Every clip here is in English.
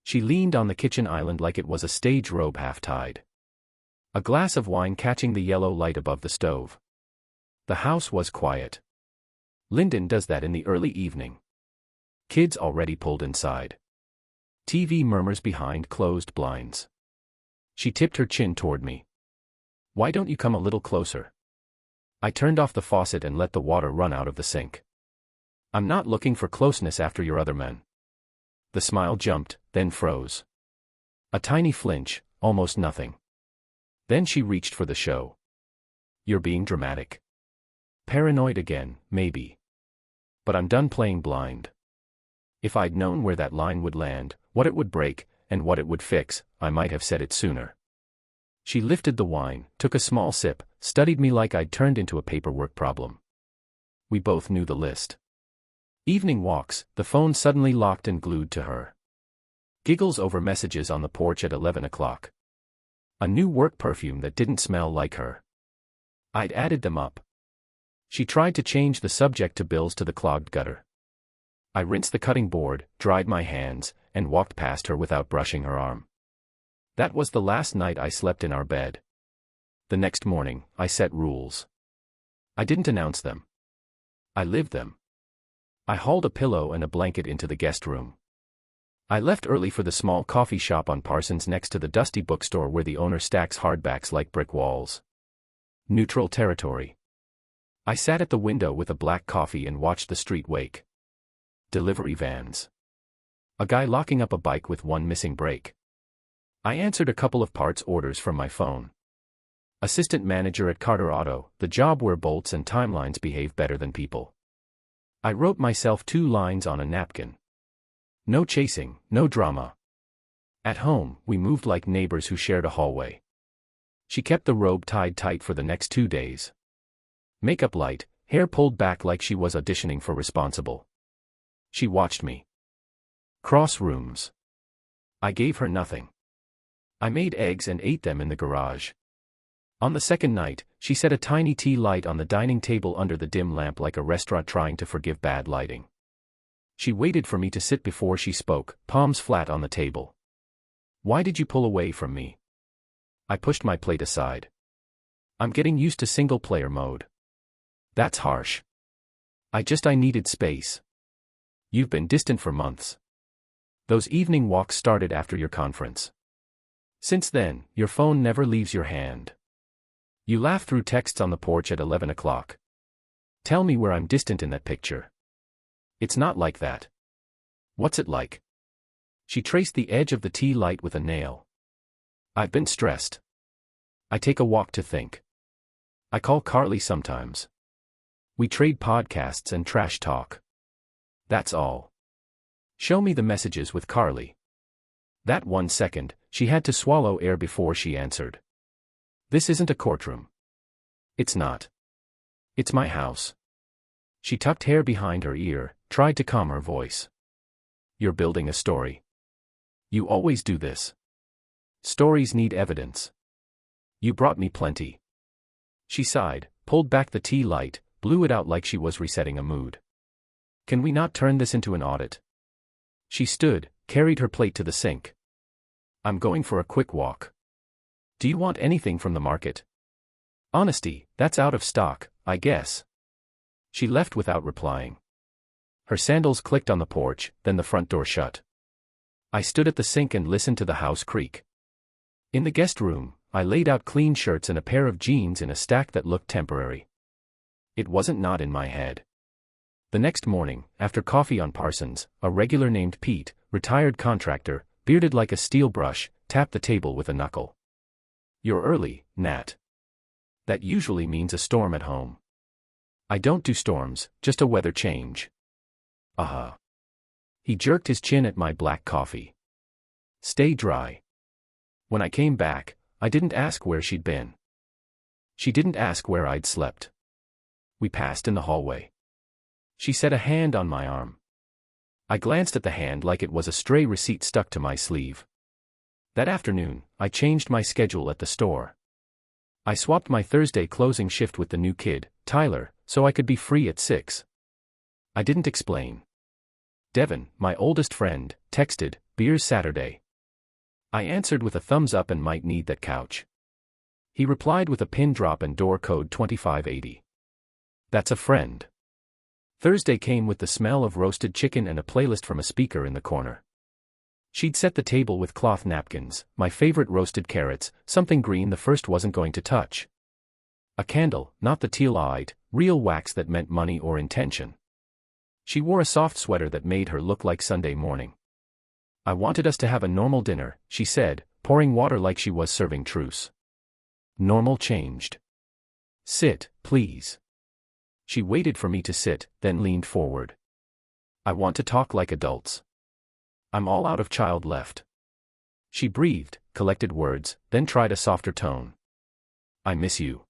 She leaned on the kitchen island like it was a stage robe half-tied. A glass of wine catching the yellow light above the stove. The house was quiet. Lyndon does that in the early evening. Kids already pulled inside. TV murmurs behind closed blinds. She tipped her chin toward me. "Why don't you come a little closer?" I turned off the faucet and let the water run out of the sink. "I'm not looking for closeness after your other men." The smile jumped, then froze. A tiny flinch, almost nothing. Then she reached for the show. "You're being dramatic." "Paranoid again, maybe. But I'm done playing blind." If I'd known where that line would land, what it would break, and what it would fix, I might have said it sooner. She lifted the wine, took a small sip, studied me like I'd turned into a paperwork problem. We both knew the list. Evening walks, the phone suddenly locked and glued to her. Giggles over messages on the porch at 11 o'clock. A new work perfume that didn't smell like her. I'd added them up. She tried to change the subject to bills to the clogged gutter. I rinsed the cutting board, dried my hands, and walked past her without brushing her arm. That was the last night I slept in our bed. The next morning, I set rules. I didn't announce them. I lived them. I hauled a pillow and a blanket into the guest room. I left early for the small coffee shop on Parsons next to the dusty bookstore where the owner stacks hardbacks like brick walls. Neutral territory. I sat at the window with a black coffee and watched the street wake. Delivery vans. A guy locking up a bike with one missing brake. I answered a couple of parts orders from my phone. Assistant manager at Carter Auto, the job where bolts and timelines behave better than people. I wrote myself 2 lines on a napkin. No chasing, no drama. At home, we moved like neighbors who shared a hallway. She kept the robe tied tight for the next 2 days. Makeup light, hair pulled back like she was auditioning for Responsible. She watched me. Cross rooms. I gave her nothing. I made eggs and ate them in the garage. On the second night, she set a tiny tea light on the dining table under the dim lamp like a restaurant trying to forgive bad lighting. She waited for me to sit before she spoke, palms flat on the table. "Why did you pull away from me?" I pushed my plate aside. "I'm getting used to single-player mode." "That's harsh." I needed space." "You've been distant for months. Those evening walks started after your conference. Since then, your phone never leaves your hand. You laugh through texts on the porch at 11 o'clock. Tell me where I'm distant in that picture." "It's not like that." "What's it like?" She traced the edge of the tea light with a nail. "I've been stressed. I take a walk to think. I call Carly sometimes. We trade podcasts and trash talk. That's all." "Show me the messages with Carly." That 1 second, she had to swallow air before she answered. "This isn't a courtroom." "It's not. It's my house." She tucked hair behind her ear, tried to calm her voice. "You're building a story. You always do this. Stories need evidence. You brought me plenty." She sighed, pulled back the tea light, blew it out like she was resetting a mood. "Can we not turn this into an audit?" She stood, carried her plate to the sink. "I'm going for a quick walk. Do you want anything from the market?" "Honesty, that's out of stock, I guess." She left without replying. Her sandals clicked on the porch, then the front door shut. I stood at the sink and listened to the house creak. In the guest room, I laid out clean shirts and a pair of jeans in a stack that looked temporary. It wasn't not in my head. The next morning, after coffee on Parsons, a regular named Pete, retired contractor, bearded like a steel brush, tapped the table with a knuckle. "You're early, Nat." That usually means a storm at home. "I don't do storms, just a weather change." "Uh-huh." He jerked his chin at my black coffee. "Stay dry." When I came back, I didn't ask where she'd been. She didn't ask where I'd slept. We passed in the hallway. She set a hand on my arm. I glanced at the hand like it was a stray receipt stuck to my sleeve. That afternoon, I changed my schedule at the store. I swapped my Thursday closing shift with the new kid, Tyler, so I could be free at 6. I didn't explain. Devin, my oldest friend, texted, Beers Saturday. I answered with a thumbs up and might need that couch. He replied with a pin drop and door code 2580. That's a friend. Thursday came with the smell of roasted chicken and a playlist from a speaker in the corner. She'd set the table with cloth napkins, my favorite roasted carrots, something green the first wasn't going to touch. A candle, not the teal-eyed, real wax that meant money or intention. She wore a soft sweater that made her look like Sunday morning. I wanted us to have a normal dinner, she said, pouring water like she was serving truce. Normal changed. Sit, please. She waited for me to sit, then leaned forward. I want to talk like adults. I'm all out of child left. She breathed, collected words, then tried a softer tone. I miss you.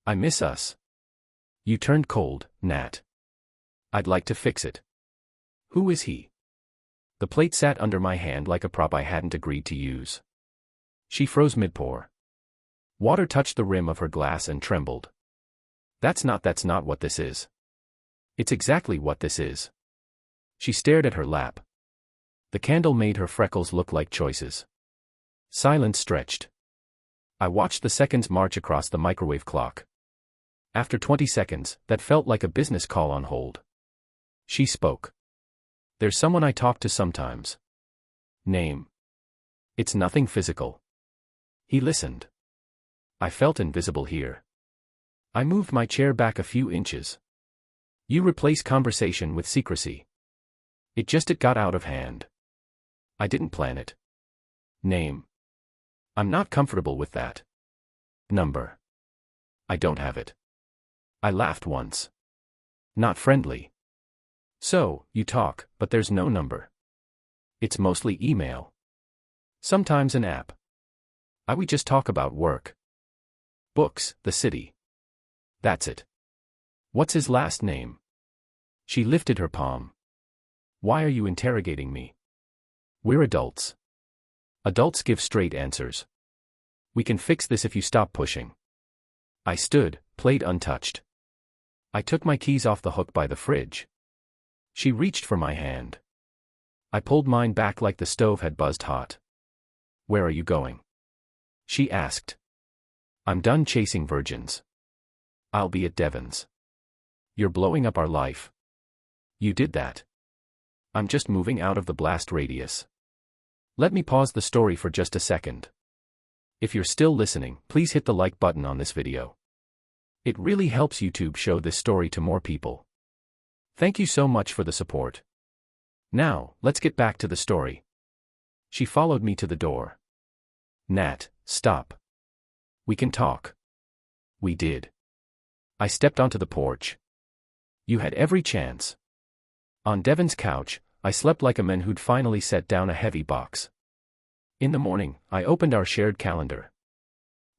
I miss us. You turned cold, Nat. I'd like to fix it. Who is he? The plate sat under my hand like a prop I hadn't agreed to use. She froze mid-pour. Water touched the rim of her glass and trembled. That's not what this is. It's exactly what this is. She stared at her lap. The candle made her freckles look like choices. Silence stretched. I watched the seconds march across the microwave clock. After 20 seconds, that felt like a business call on hold. She spoke. There's someone I talk to sometimes. Name. It's nothing physical. He listened. I felt invisible here. I moved my chair back a few inches. You replace conversation with secrecy. It got out of hand. I didn't plan it. Name. I'm not comfortable with that. Number. I don't have it. I laughed once. Not friendly. So, you talk, but there's no number. It's mostly email. Sometimes an app. We just talk about work. Books, the city. That's it. What's his last name? She lifted her palm. Why are you interrogating me? We're adults. Adults give straight answers. We can fix this if you stop pushing. I stood, plate untouched. I took my keys off the hook by the fridge. She reached for my hand. I pulled mine back like the stove had buzzed hot. Where are you going? She asked. I'm done chasing virgins. I'll be at Devon's. You're blowing up our life. You did that. I'm just moving out of the blast radius. Let me pause the story for just a second. If you're still listening, please hit the like button on this video. It really helps YouTube show this story to more people. Thank you so much for the support. Now, let's get back to the story. She followed me to the door. Nat, stop. We can talk. We did. I stepped onto the porch. You had every chance. On Devon's couch, I slept like a man who'd finally set down a heavy box. In the morning, I opened our shared calendar.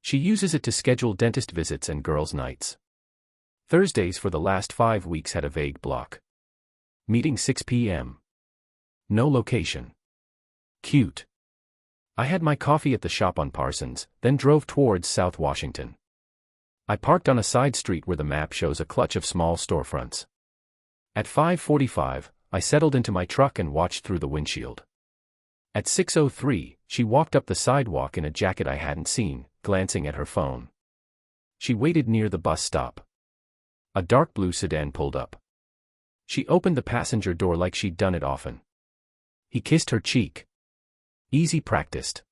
She uses it to schedule dentist visits and girls' nights. Thursdays for the last 5 weeks had a vague block. Meeting 6 p.m. No location. Cute. I had my coffee at the shop on Parsons, then drove towards South Washington. I parked on a side street where the map shows a clutch of small storefronts. At 5:45, I settled into my truck and watched through the windshield. At 6:03, she walked up the sidewalk in a jacket I hadn't seen, glancing at her phone. She waited near the bus stop. A dark blue sedan pulled up. She opened the passenger door like she'd done it often. He kissed her cheek. Easy practiced.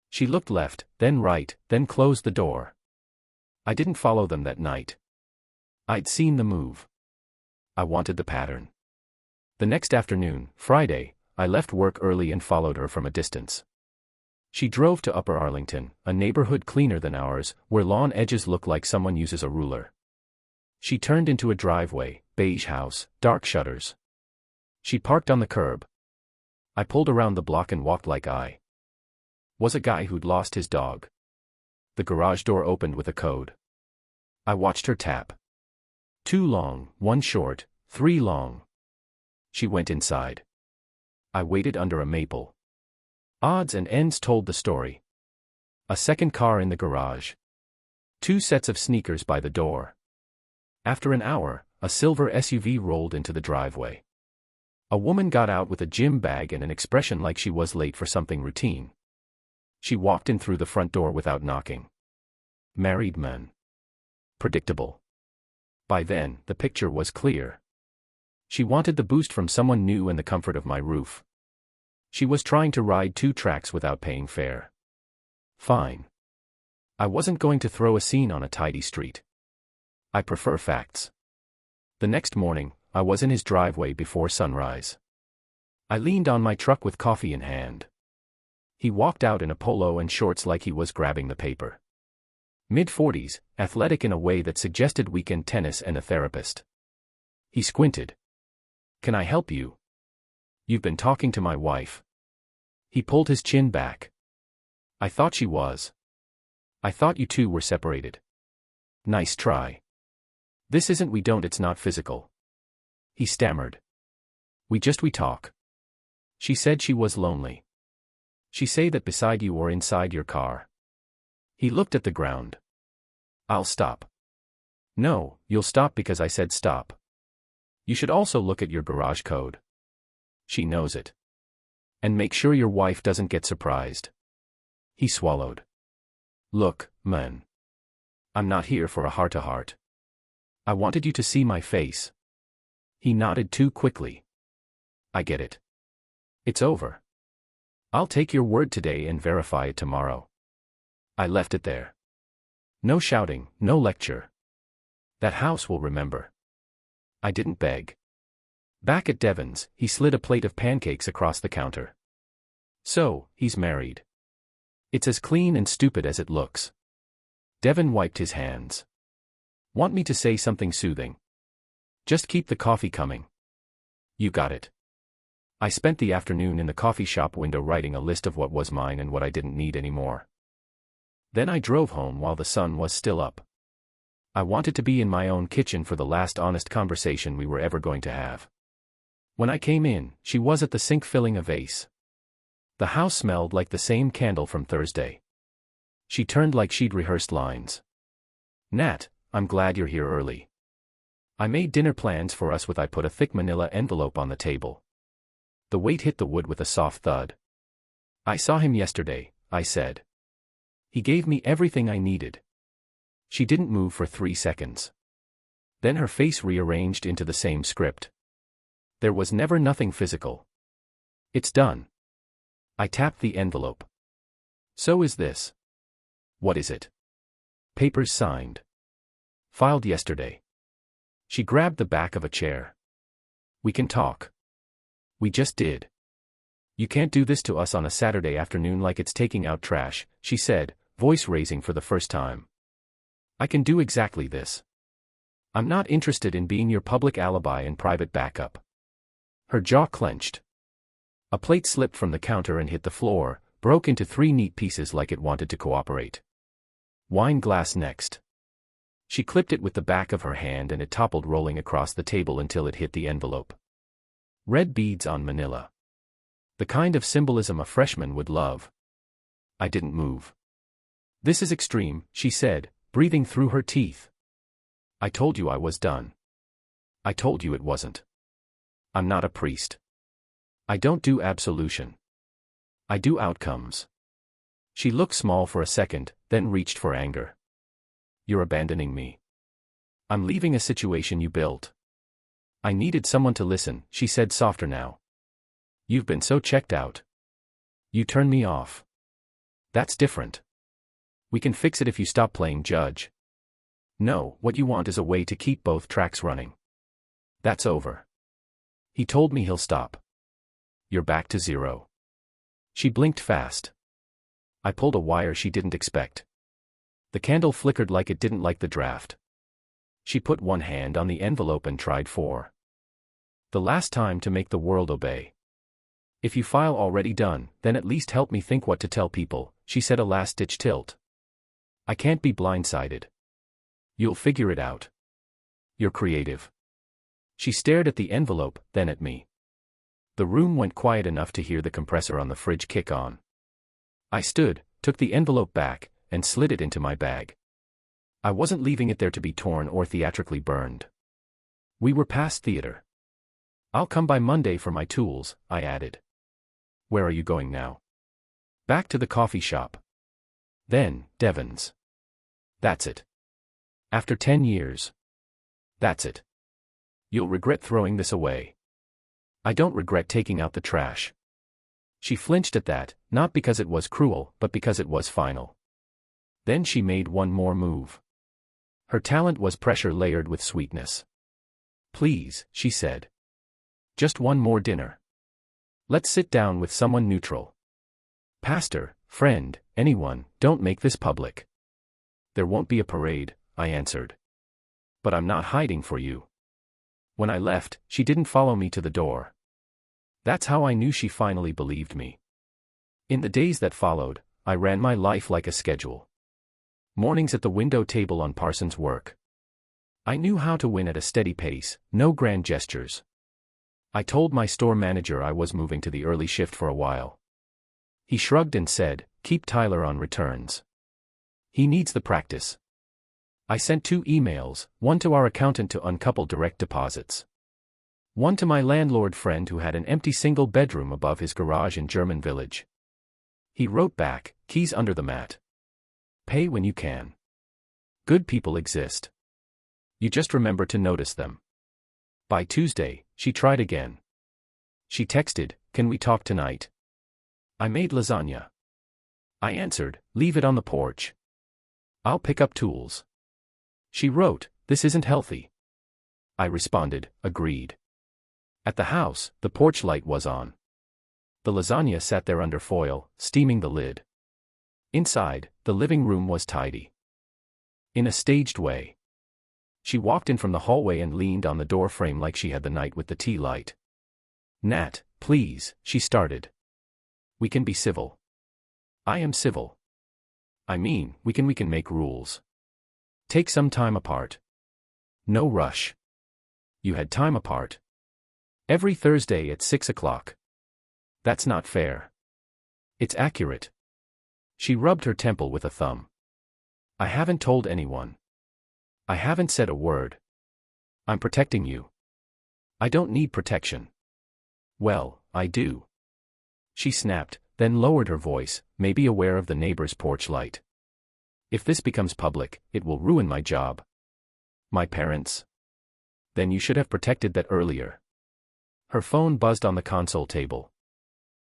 She looked left, then right, then closed the door. I didn't follow them that night. I'd seen the move. I wanted the pattern. The next afternoon, Friday, I left work early and followed her from a distance. She drove to Upper Arlington, a neighborhood cleaner than ours, where lawn edges look like someone uses a ruler. She turned into a driveway, beige house, dark shutters. She parked on the curb. I pulled around the block and walked like I was a guy who'd lost his dog. The garage door opened with a code. I watched her tap. 2 long, 1 short, 3 long. She went inside. I waited under a maple. Odds and ends told the story. A second car in the garage. 2 sets of sneakers by the door. After an hour, a silver SUV rolled into the driveway. A woman got out with a gym bag and an expression like she was late for something routine. She walked in through the front door without knocking. Married man. Predictable. By then, the picture was clear. She wanted the boost from someone new and the comfort of my roof. She was trying to ride 2 tracks without paying fare. Fine. I wasn't going to throw a scene on a tidy street. I prefer facts. The next morning, I was in his driveway before sunrise. I leaned on my truck with coffee in hand. He walked out in a polo and shorts like he was grabbing the paper. Mid-40s, athletic in a way that suggested weekend tennis and a therapist. He squinted. "Can I help you?" "You've been talking to my wife." He pulled his chin back. "I thought she was. I thought you two were separated." "Nice try." "This isn't we don't, it's not physical." He stammered. We talk." She said she was lonely. "She say that beside you or inside your car?" He looked at the ground. "I'll stop." "No, you'll stop because I said stop. You should also look at your garage code. She knows it. And make sure your wife doesn't get surprised." He swallowed. "Look, man. I'm not here for a heart-to-heart. I wanted you to see my face." He nodded too quickly. "I get it. It's over. I'll take your word today and verify it tomorrow." I left it there. No shouting, no lecture. That house will remember. I didn't beg. Back at Devon's, he slid a plate of pancakes across the counter. "So, he's married. It's as clean and stupid as it looks." Devon wiped his hands. "Want me to say something soothing? Just keep the coffee coming." "You got it." I spent the afternoon in the coffee shop window writing a list of what was mine and what I didn't need anymore. Then I drove home while the sun was still up. I wanted to be in my own kitchen for the last honest conversation we were ever going to have. When I came in, she was at the sink filling a vase. The house smelled like the same candle from Thursday. She turned like she'd rehearsed lines. "Nat, I'm glad you're here early. I made dinner plans for us with I put a thick manila envelope on the table." The weight hit the wood with a soft thud. "I saw him yesterday," I said. "He gave me everything I needed." She didn't move for 3 seconds. Then her face rearranged into the same script. "There was never nothing physical. It's done." I tapped the envelope. "So is this." "What is it?" "Papers signed. Filed yesterday." She grabbed the back of a chair. "We can talk." "We just did." "You can't do this to us on a Saturday afternoon like it's taking out trash," she said, voice raising for the first time. "I can do exactly this. I'm not interested in being your public alibi and private backup." Her jaw clenched. A plate slipped from the counter and hit the floor, broke into 3 neat pieces like it wanted to cooperate. "Wine glass next." She clipped it with the back of her hand and it toppled rolling across the table until it hit the envelope. Red beads on manila. The kind of symbolism a freshman would love. I didn't move. "This is extreme," she said, breathing through her teeth. "I told you I was done. I told you it wasn't. I'm not a priest. I don't do absolution. I do outcomes." She looked small for a second, then reached for anger. "You're abandoning me. I'm leaving a situation you built." "I needed someone to listen," she said softer now. "You've been so checked out. You turn me off. That's different. We can fix it if you stop playing judge. No, what you want is a way to keep both tracks running. That's over." He told me he'll stop. "You're back to 0. She blinked fast. I pulled a wire she didn't expect. The candle flickered like it didn't like the draft. She put one hand on the envelope and tried 4. "The last time to make the world obey. If you file already done, then at least help me think what to tell people," she said, a last-ditch tilt. "I can't be blindsided. You'll figure it out. You're creative." She stared at the envelope, then at me. The room went quiet enough to hear the compressor on the fridge kick on. I stood, took the envelope back, and slid it into my bag. I wasn't leaving it there to be torn or theatrically burned. We were past theater. I'll come by Monday for my tools, I added. Where are you going now? Back to the coffee shop. Then, Devon's. That's it. After 10 years. That's it. You'll regret throwing this away. I don't regret taking out the trash. She flinched at that, not because it was cruel, but because it was final. Then she made one more move. Her talent was pressure layered with sweetness. Please, she said. Just one more dinner. Let's sit down with someone neutral. Pastor, friend, anyone, don't make this public. There won't be a parade, I answered. But I'm not hiding for you. When I left, she didn't follow me to the door. That's how I knew she finally believed me. In the days that followed, I ran my life like a schedule. Mornings at the window table on Parsons' work. I knew how to win at a steady pace, no grand gestures. I told my store manager I was moving to the early shift for a while. He shrugged and said, keep Tyler on returns. He needs the practice. I sent 2 emails, one to our accountant to uncouple direct deposits. One to my landlord friend who had an empty single bedroom above his garage in German Village. He wrote back, keys under the mat. Pay when you can. Good people exist. You just remember to notice them. By Tuesday, she tried again. She texted, can we talk tonight? I made lasagna. I answered, leave it on the porch. I'll pick up tools. She wrote, this isn't healthy. I responded, agreed. At the house, the porch light was on. The lasagna sat there under foil, steaming the lid. Inside, the living room was tidy. In a staged way. She walked in from the hallway and leaned on the door frame like she had the night with the tea light. Nat, please, she started. We can be civil. I am civil. I mean, we can make rules. Take some time apart. No rush. You had time apart. Every Thursday at 6 o'clock. That's not fair. It's accurate. She rubbed her temple with a thumb. I haven't told anyone. I haven't said a word. I'm protecting you. I don't need protection. Well, I do. She snapped, then lowered her voice, maybe aware of the neighbor's porch light. If this becomes public, it will ruin my job. My parents? Then you should have protected that earlier. Her phone buzzed on the console table.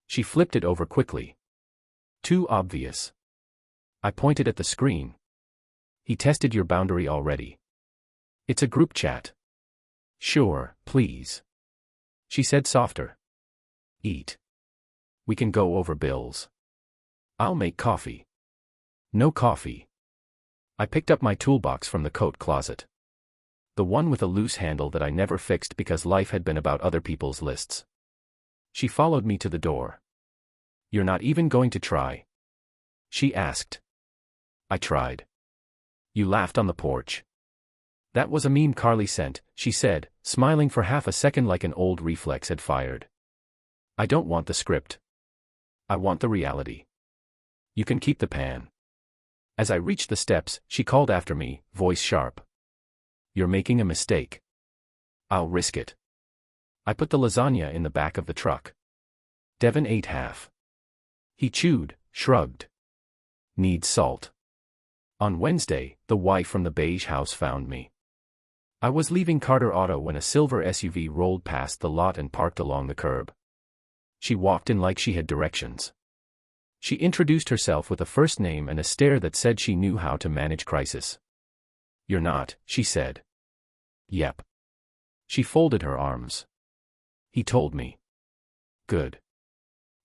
She flipped it over quickly. Too obvious. I pointed at the screen. He tested your boundary already. It's a group chat. Sure, please. She said softer. Eat. We can go over bills. I'll make coffee. No coffee. I picked up my toolbox from the coat closet. The one with a loose handle that I never fixed because life had been about other people's lists. She followed me to the door. You're not even going to try? She asked. I tried. You laughed on the porch. That was a meme Carly sent, she said, smiling for half a second like an old reflex had fired. I don't want the script. I want the reality. You can keep the pan. As I reached the steps, she called after me, voice sharp. You're making a mistake. I'll risk it. I put the lasagna in the back of the truck. Devon ate half. He chewed, shrugged. Needs salt. On Wednesday, the wife from the beige house found me. I was leaving Carter Auto when a silver SUV rolled past the lot and parked along the curb. She walked in like she had directions. She introduced herself with a first name and a stare that said she knew how to manage crisis. You're not, she said. Yep. She folded her arms. He told me. Good.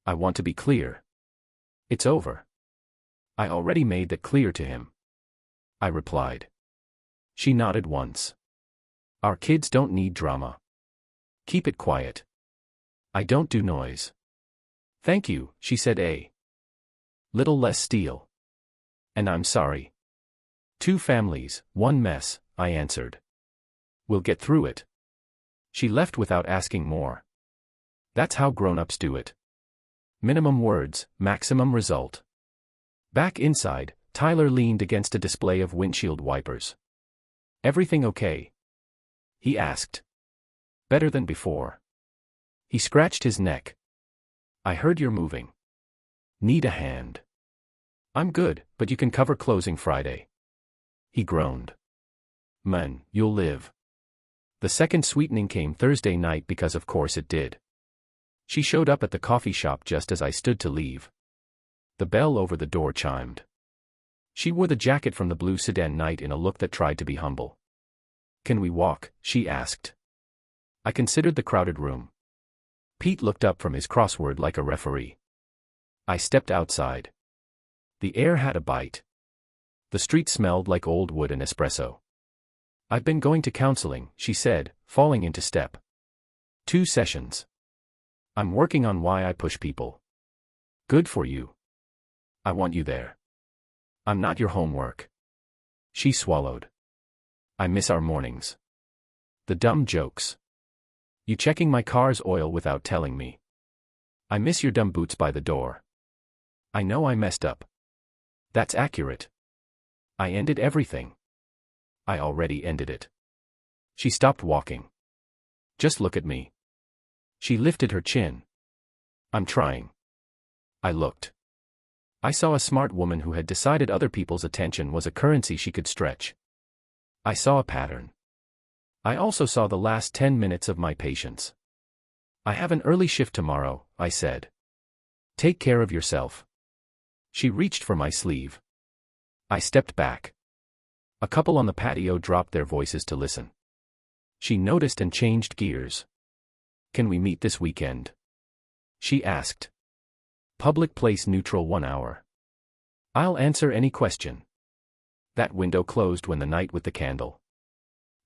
I want to be clear. It's over. I already made that clear to him. I replied. She nodded once. Our kids don't need drama. Keep it quiet. I don't do noise. Thank you, she said a little less steel. And I'm sorry. 2 families, 1 mess, I answered. We'll get through it. She left without asking more. That's how grown-ups do it. Minimum words, maximum result. Back inside, Tyler leaned against a display of windshield wipers. Everything okay? He asked. Better than before. He scratched his neck. I heard you're moving. Need a hand? I'm good, but you can cover closing Friday. He groaned. Man, you'll live. The second sweetening came Thursday night because of course it did. She showed up at the coffee shop just as I stood to leave. The bell over the door chimed. She wore the jacket from the blue sedan night in a look that tried to be humble. Can we walk? She asked. I considered the crowded room. Pete looked up from his crossword like a referee. I stepped outside. The air had a bite. The street smelled like old wood and espresso. I've been going to counseling, she said, falling into step. 2 sessions. I'm working on why I push people. Good for you. I want you there. I'm not your homework. She swallowed. I miss our mornings. The dumb jokes. You checking my car's oil without telling me. I miss your dumb boots by the door. I know I messed up. That's accurate. I ended everything. I already ended it. She stopped walking. Just look at me. She lifted her chin. I'm trying. I looked. I saw a smart woman who had decided other people's attention was a currency she could stretch. I saw a pattern. I also saw the last 10 minutes of my patience. I have an early shift tomorrow, I said. Take care of yourself. She reached for my sleeve. I stepped back. A couple on the patio dropped their voices to listen. She noticed and changed gears. Can we meet this weekend? She asked. Public place neutral 1 hour. I'll answer any question. That window closed when the night with the candle.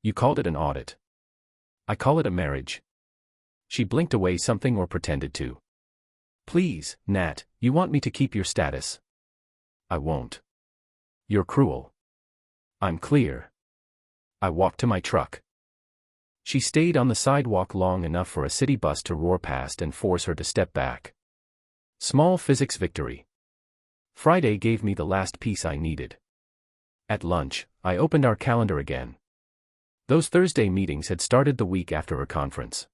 You called it an audit. I call it a marriage. She blinked away something or pretended to. Please, Nat, you want me to keep your status. I won't. You're cruel. I'm clear. I walked to my truck. She stayed on the sidewalk long enough for a city bus to roar past and force her to step back. Small physics victory. Friday gave me the last piece I needed. At lunch, I opened our calendar again. Those Thursday meetings had started the week after her conference.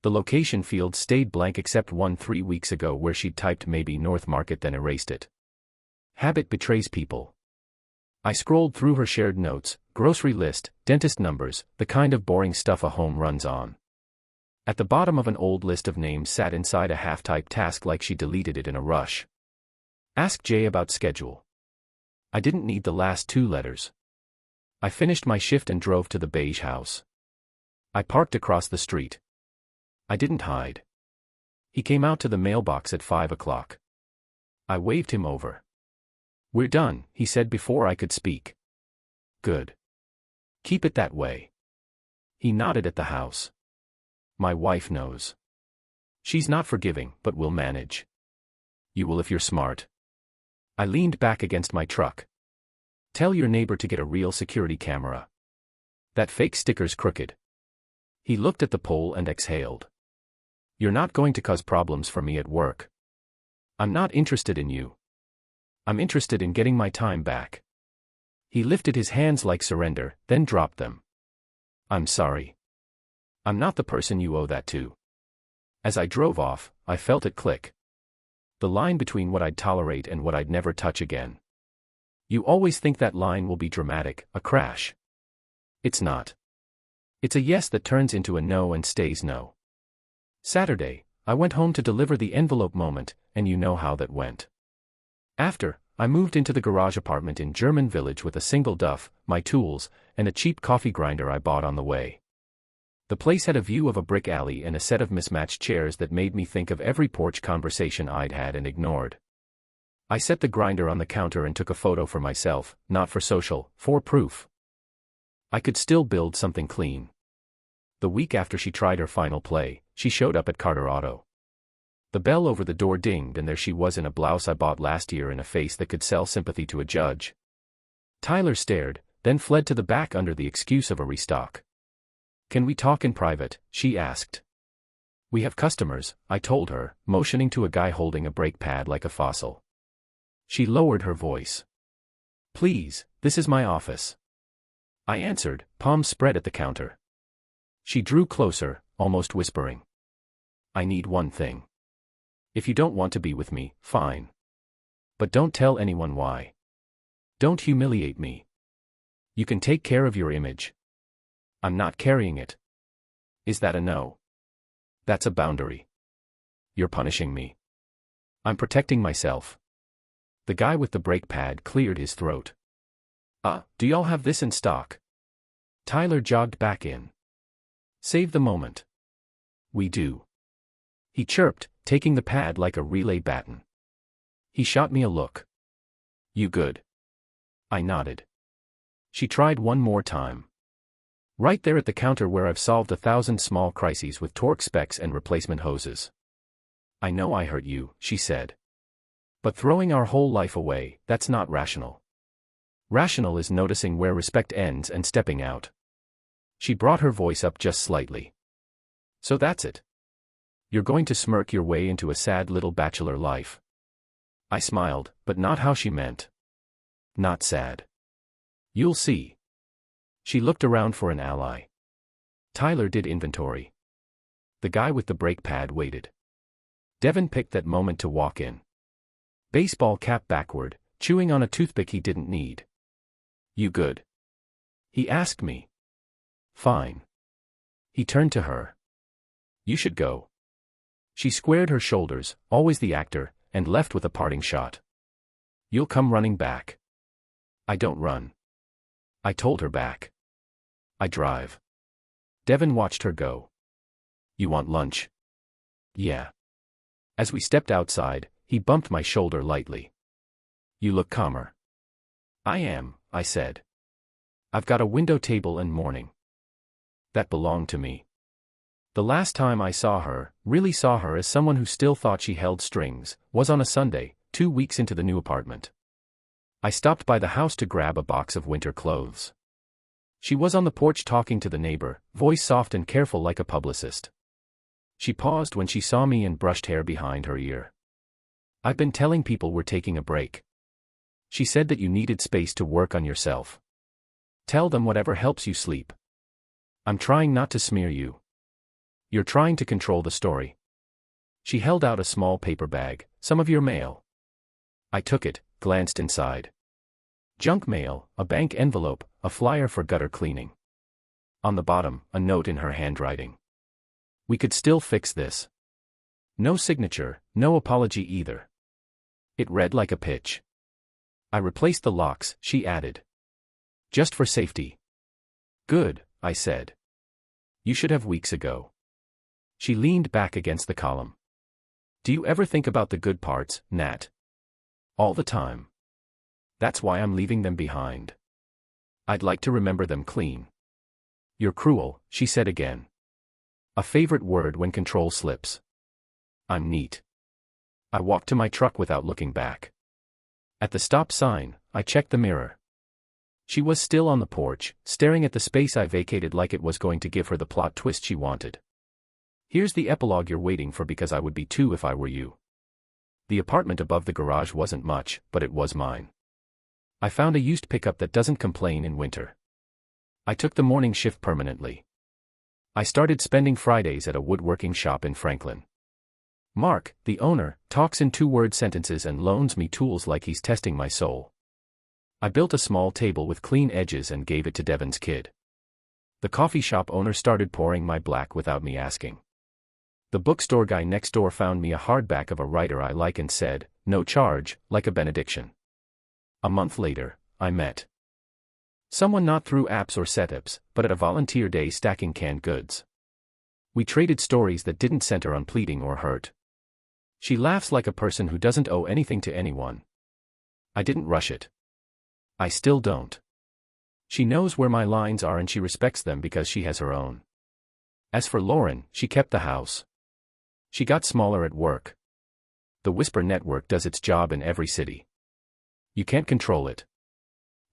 The location field stayed blank except one 3 weeks ago where she'd typed maybe North Market then erased it. Habit betrays people. I scrolled through her shared notes, grocery list, dentist numbers, the kind of boring stuff a home runs on. At the bottom of an old list of names sat inside a half-typed task like she deleted it in a rush. Ask Jay about schedule. I didn't need the last 2 letters. I finished my shift and drove to the beige house. I parked across the street. I didn't hide. He came out to the mailbox at 5 o'clock. I waved him over. We're done, he said before I could speak. Good. Keep it that way. He nodded at the house. My wife knows. She's not forgiving, but we'll manage. You will if you're smart. I leaned back against my truck. Tell your neighbor to get a real security camera. That fake sticker's crooked. He looked at the pole and exhaled. You're not going to cause problems for me at work. I'm not interested in you. I'm interested in getting my time back. He lifted his hands like surrender, then dropped them. I'm sorry. I'm not the person you owe that to. As I drove off, I felt it click. The line between what I'd tolerate and what I'd never touch again. You always think that line will be dramatic, a crash. It's not. It's a yes that turns into a no and stays no. Saturday, I went home to deliver the envelope moment, and you know how that went. After, I moved into the garage apartment in German Village with a single duff, my tools, and a cheap coffee grinder I bought on the way. The place had a view of a brick alley and a set of mismatched chairs that made me think of every porch conversation I'd had and ignored. I set the grinder on the counter and took a photo for myself, not for social, for proof. I could still build something clean. The week after she tried her final play, she showed up at Carter Auto. The bell over the door dinged and there she was in a blouse I bought last year and a face that could sell sympathy to a judge. Tyler stared, then fled to the back under the excuse of a restock. Can we talk in private? She asked. We have customers, I told her, motioning to a guy holding a brake pad like a fossil. She lowered her voice. Please, this is my office. I answered, palms spread at the counter. She drew closer, almost whispering. I need one thing. If you don't want to be with me, fine. But don't tell anyone why. Don't humiliate me. You can take care of your image. I'm not carrying it. Is that a no? That's a boundary. You're punishing me. I'm protecting myself. The guy with the brake pad cleared his throat. Do y'all have this in stock? Tyler jogged back in. Save the moment. We do. He chirped, taking the pad like a relay baton. He shot me a look. You good? I nodded. She tried one more time. Right there at the counter where I've solved 1,000 small crises with torque specs and replacement hoses. I know I hurt you, she said. But throwing our whole life away, that's not rational. Rational is noticing where respect ends and stepping out. She brought her voice up just slightly. So that's it. You're going to smirk your way into a sad little bachelor life. I smiled, but not how she meant. Not sad. You'll see. She looked around for an ally. Tyler did inventory. The guy with the brake pad waited. Devin picked that moment to walk in. Baseball cap backward, chewing on a toothpick he didn't need. You good? He asked me. Fine. He turned to her. You should go. She squared her shoulders, always the actor, and left with a parting shot. You'll come running back. I don't run. I told her back. I drive. Devin watched her go. You want lunch? Yeah. As we stepped outside, he bumped my shoulder lightly. You look calmer. I am, I said. I've got a window table and morning. That belonged to me. The last time I saw her, really saw her as someone who still thought she held strings, was on a Sunday, 2 weeks into the new apartment. I stopped by the house to grab a box of winter clothes. She was on the porch talking to the neighbor, voice soft and careful like a publicist. She paused when she saw me and brushed hair behind her ear. I've been telling people we're taking a break. She said that you needed space to work on yourself. Tell them whatever helps you sleep. I'm trying not to smear you. You're trying to control the story. She held out a small paper bag, some of your mail. I took it, glanced inside. Junk mail, a bank envelope, a flyer for gutter cleaning. On the bottom, a note in her handwriting. We could still fix this. No signature, no apology either. It read like a pitch. I replaced the locks, she added. Just for safety. Good, I said. You should have weeks ago. She leaned back against the column. Do you ever think about the good parts, Nat? All the time. That's why I'm leaving them behind. I'd like to remember them clean. You're cruel, she said again. A favorite word when control slips. I'm neat. I walked to my truck without looking back. At the stop sign, I checked the mirror. She was still on the porch, staring at the space I vacated like it was going to give her the plot twist she wanted. Here's the epilogue you're waiting for because I would be too if I were you. The apartment above the garage wasn't much, but it was mine. I found a used pickup that doesn't complain in winter. I took the morning shift permanently. I started spending Fridays at a woodworking shop in Franklin. Mark, the owner, talks in 2-word sentences and loans me tools like he's testing my soul. I built a small table with clean edges and gave it to Devin's kid. The coffee shop owner started pouring my black without me asking. The bookstore guy next door found me a hardback of a writer I like and said, no charge, like a benediction. A month later, I met someone not through apps or setups, but at a volunteer day stacking canned goods. We traded stories that didn't center on pleading or hurt. She laughs like a person who doesn't owe anything to anyone. I didn't rush it. I still don't. She knows where my lines are and she respects them because she has her own. As for Lauren, she kept the house. She got smaller at work. The Whisper Network does its job in every city. You can't control it.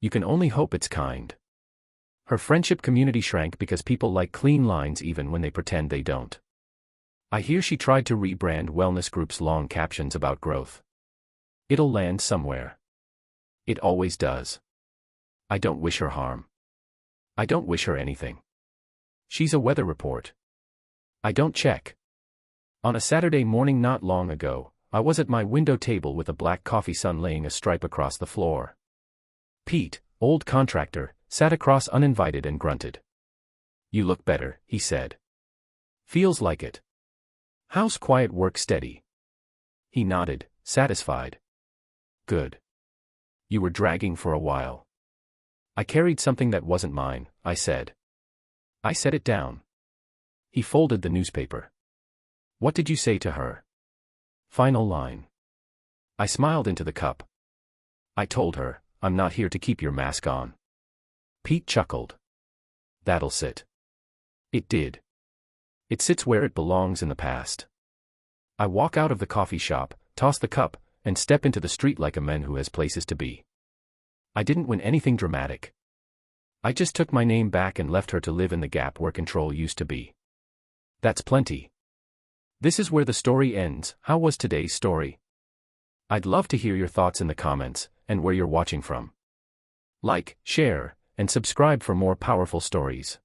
You can only hope it's kind. Her friendship community shrank because people like clean lines even when they pretend they don't. I hear she tried to rebrand wellness groups' long captions about growth. It'll land somewhere. It always does. I don't wish her harm. I don't wish her anything. She's a weather report. I don't check. On a Saturday morning not long ago, I was at my window table with a black coffee sun laying a stripe across the floor. Pete, old contractor, sat across uninvited and grunted. "You look better," he said. "Feels like it. House quiet, work steady." He nodded, satisfied. "Good. You were dragging for a while." "I carried something that wasn't mine," I said. I set it down. He folded the newspaper. "What did you say to her?" "Final line." I smiled into the cup. "I told her, I'm not here to keep your mask on." Pete chuckled. "That'll sit." It did. It sits where it belongs in the past. I walk out of the coffee shop, toss the cup, and step into the street like a man who has places to be. I didn't win anything dramatic. I just took my name back and left her to live in the gap where control used to be. That's plenty. This is where the story ends. How was today's story? I'd love to hear your thoughts in the comments, and where you're watching from. Like, share, and subscribe for more powerful stories.